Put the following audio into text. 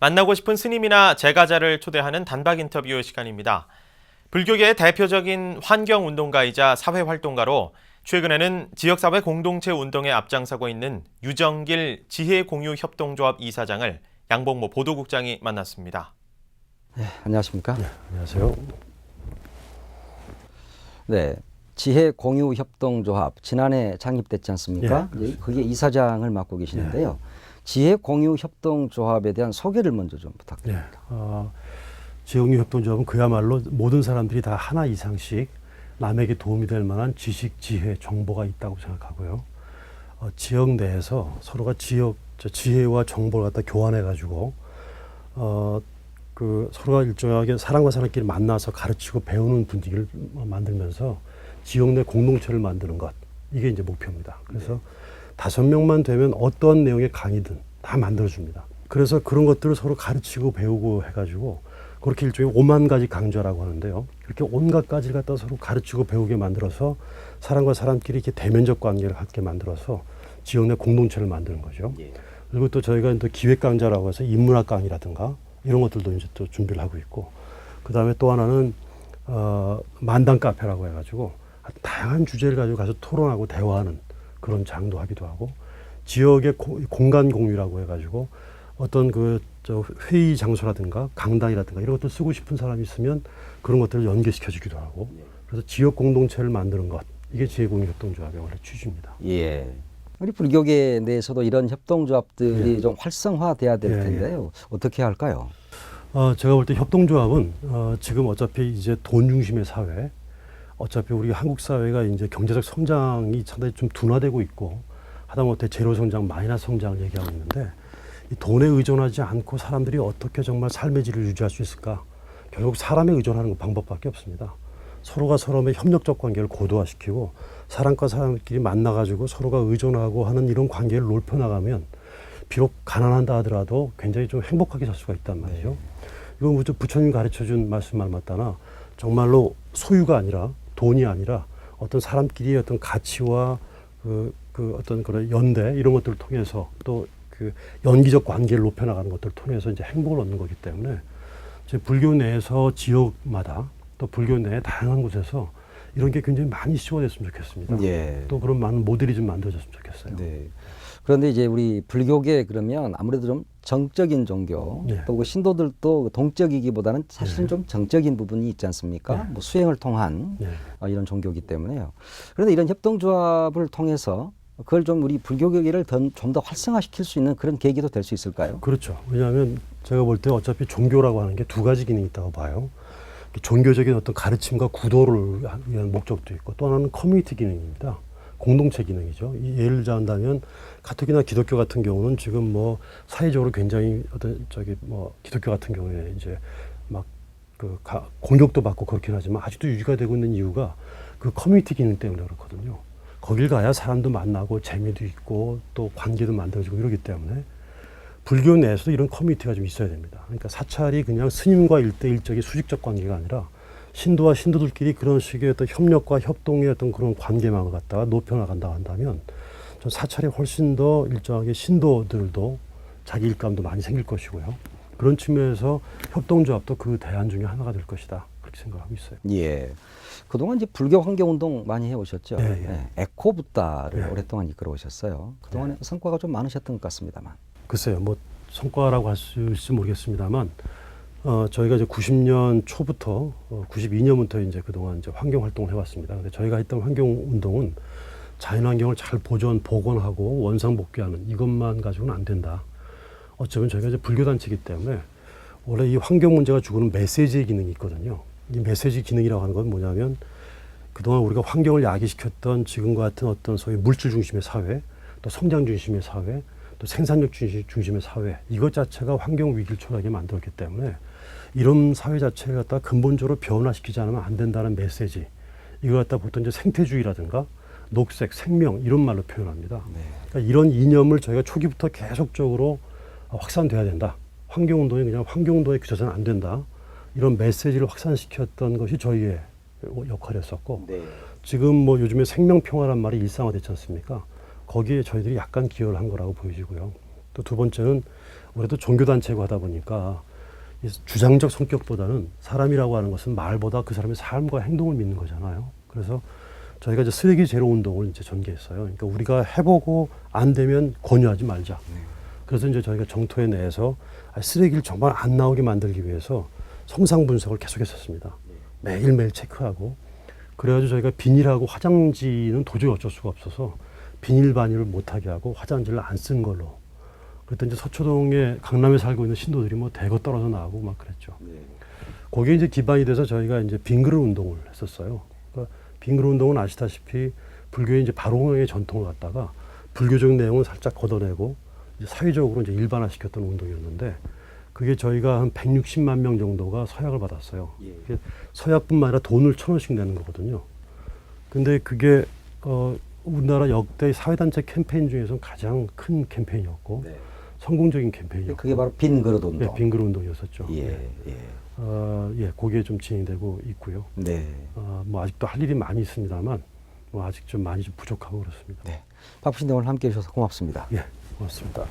만나고 싶은 스님이나 제가자를 초대하는 단박 인터뷰 시간입니다. 불교계의 대표적인 환경운동가이자 사회활동가로 최근에는 지역사회 공동체 운동에 앞장서고 있는 유정길 지혜공유협동조합 이사장을 양봉모 보도국장이 만났습니다. 네, 안녕하십니까? 네, 안녕하세요. 네, 지혜공유협동조합 지난해 창립됐지 않습니까? 네, 그게 이사장을 맡고 계시는데요. 지혜공유협동조합에 대한 소개를 먼저 좀 부탁드립니다. 지혜공유협동조합은 그야말로 모든 사람들이 다 하나 이상씩 남에게 도움이 될 만한 지식, 지혜, 정보가 있다고 생각하고요. 지역 내에서 서로가 지혜와 정보를 갖다 교환해가지고 서로가 일정하게 사람과 사람끼리 만나서 가르치고 배우는 분위기를 만들면서 지역 내 공동체를 만드는 것, 이게 이제 목표입니다. 그래서 5명만 되면 어떤 내용의 강의든 다 만들어줍니다. 그래서 그런 것들을 서로 가르치고 배우고 해가지고 그렇게 일종의 5만 가지 강좌라고 하는데요. 이렇게 온갖 가지를 갖다 서로 가르치고 배우게 만들어서 사람과 사람끼리 이렇게 대면적 관계를 갖게 만들어서 지역 내 공동체를 만드는 거죠. 그리고 또 저희가 또 기획 강좌라고 해서 인문학 강의라든가 이런 것들도 이제 또 준비를 하고 있고, 그 다음에 또 하나는 만담 카페라고 해가지고 다양한 주제를 가지고 가서 토론하고 대화하는 그런 장도 하기도 하고, 지역의 공간 공유라고 해가지고 어떤 회의 장소라든가 강당이라든가 이런 것들 쓰고 싶은 사람이 있으면 그런 것들을 연계시켜주기도 하고, 그래서 지역 공동체를 만드는 것, 이게 지혜공유협동조합의 원래 취지입니다. 예. 우리 불교계 내에서도 이런 협동조합들이 좀 활성화돼야 될 텐데요. 어떻게 할까요? 제가 볼 때 협동조합은 지금 어차피 이제 돈 중심의 사회, 어차피 우리 한국 사회가 이제 경제적 성장이 상당히 좀 둔화되고 있고 하다못해 제로 성장, 마이너스 성장을 얘기하고 있는데, 이 돈에 의존하지 않고 사람들이 어떻게 정말 삶의 질을 유지할 수 있을까? 결국 사람에 의존하는 방법밖에 없습니다. 서로가 서로의 협력적 관계를 고도화시키고 사람과 사람끼리 만나가지고 서로가 의존하고 하는 이런 관계를 넓혀나가면 비록 가난한다 하더라도 굉장히 좀 행복하게 살 수가 있단 말이죠. 이건 부처님 가르쳐준 말씀말 맞다나 정말로 소유가 아니라, 돈이 아니라 어떤 사람끼리의 어떤 가치와 어떤 그런 연대 이런 것들을 통해서 또 그 연기적 관계를 높여나가는 것들을 통해서 이제 행복을 얻는 거기 때문에 이제 불교 내에서 지역마다 또 불교 내 다양한 곳에서 이런 게 굉장히 많이 시도됐으면 좋겠습니다. 예. 또 그런 많은 모델이 좀 만들어졌으면 좋겠어요. 네. 그런데 이제 우리 불교계 그러면 아무래도 좀 정적인 종교, 또 그 신도들도 동적이기보다는 사실은 좀 정적인 부분이 있지 않습니까? 뭐 수행을 통한 이런 종교이기 때문에요. 그런데 이런 협동조합을 통해서 그걸 좀 우리 불교계를 좀 더 활성화시킬 수 있는 그런 계기도 될 수 있을까요? 그렇죠. 왜냐하면 제가 볼 때 어차피 종교라고 하는 게 두 가지 기능이 있다고 봐요. 종교적인 어떤 가르침과 구도를 위한 목적도 있고, 또 하나는 커뮤니티 기능입니다. 공동체 기능이죠. 예를 들자면 가톨릭이나 기독교 같은 경우는 지금 뭐 사회적으로 굉장히 기독교 같은 경우에 이제 막 공격도 받고 그렇긴 하지만 아직도 유지가 되고 있는 이유가 그 커뮤니티 기능 때문에 그렇거든요. 거길 가야 사람도 만나고 재미도 있고 또 관계도 만들어지고 이러기 때문에 불교 내에서도 이런 커뮤니티가 좀 있어야 됩니다. 그러니까 사찰이 그냥 스님과 일대일적인 수직적 관계가 아니라 신도와 신도들끼리 그런 식의 어떤 협력과 협동의 어떤 그런 관계망을 갖다가 높여나간다 한다면 전 사찰이 훨씬 더 일정하게 신도들도 자기 일감도 많이 생길 것이고요. 그런 측면에서 협동조합도 그 대안 중에 하나가 될 것이다. 그렇게 생각하고 있어요. 예. 그동안 이제 불교 환경운동 많이 해오셨죠. 에코붓다를 오랫동안 이끌어 오셨어요. 그동안에 성과가 좀 많으셨던 것 같습니다만. 글쎄요, 뭐 성과라고 할 수 있을지 모르겠습니다만, 저희가 이제 90년 초부터 92년부터 이제 그동안 이제 환경 활동을 해왔습니다. 근데 저희가 했던 환경 운동은 자연 환경을 잘 복원하고 원상복귀하는 이것만 가지고는 안 된다. 어쩌면 저희가 이제 불교 단체이기 때문에 원래 이 환경 문제가 주고는 메시지의 기능이 있거든요. 이 메시지 기능이라고 하는 건 뭐냐면 그동안 우리가 환경을 야기시켰던 지금과 같은 어떤 소위 물질 중심의 사회, 또 성장 중심의 사회, 또 생산력 중심의 사회, 이것 자체가 환경 위기를 초래하게 만들었기 때문에 이런 사회 자체를 갖다 근본적으로 변화시키지 않으면 안 된다는 메시지, 이걸 갖다 보통 이제 생태주의라든가 녹색, 생명 이런 말로 표현합니다. 그러니까 이런 이념을 저희가 초기부터 계속적으로 확산돼야 된다. 환경운동이 그냥 환경운동에 그쳐서는 안 된다. 이런 메시지를 확산시켰던 것이 저희의 역할이었었고, 지금 뭐 요즘에 생명평화란 말이 일상화됐지 않습니까? 거기에 저희들이 약간 기여를 한 거라고 보여지고요. 또 두 번째는 우리도 종교단체고 하다 보니까 이 주장적 성격보다는 사람이라고 하는 것은 말보다 그 사람의 삶과 행동을 믿는 거잖아요. 그래서 저희가 이제 쓰레기 제로 운동을 이제 전개했어요. 그러니까 우리가 해보고 안 되면 권유하지 말자. 그래서 이제 저희가 정토에 내에서 쓰레기를 정말 안 나오게 만들기 위해서 성상 분석을 계속했었습니다. 매일매일 체크하고 그래가지고 저희가 비닐하고 화장지는 도저히 어쩔 수가 없어서 비닐 반입을 못하게 하고 화장지를 안 쓴 걸로. 그랬더니 이제 서초동에 강남에 살고 있는 신도들이 뭐 대거 떨어져 나오고 막 그랬죠. 거기에 이제 기반이 돼서 저희가 이제 빈그릇 운동을 했었어요. 그러니까 빈그릇 운동은 아시다시피 불교의 이제 발홍의 전통을 갖다가 불교적 내용은 살짝 걷어내고 이제 사회적으로 이제 일반화시켰던 운동이었는데 그게 저희가 한 160만 명 정도가 서약을 받았어요. 그게 서약뿐만 아니라 돈을 1,000원씩 내는 거거든요. 근데 그게 우리나라 역대 사회단체 캠페인 중에서 가장 큰 캠페인이었고 성공적인 캠페인이었고 그게 바로 빈 그릇 운동. 네, 빈그릇 운동이었었죠. 예, 예. 예, 거기에 좀 진행되고 있고요. 네. 뭐 아직도 할 일이 많이 있습니다만 뭐 아직 좀 많이 좀 부족하고 그렇습니다. 네. 박 부신님 오늘 함께 해주셔서 고맙습니다. 예, 고맙습니다.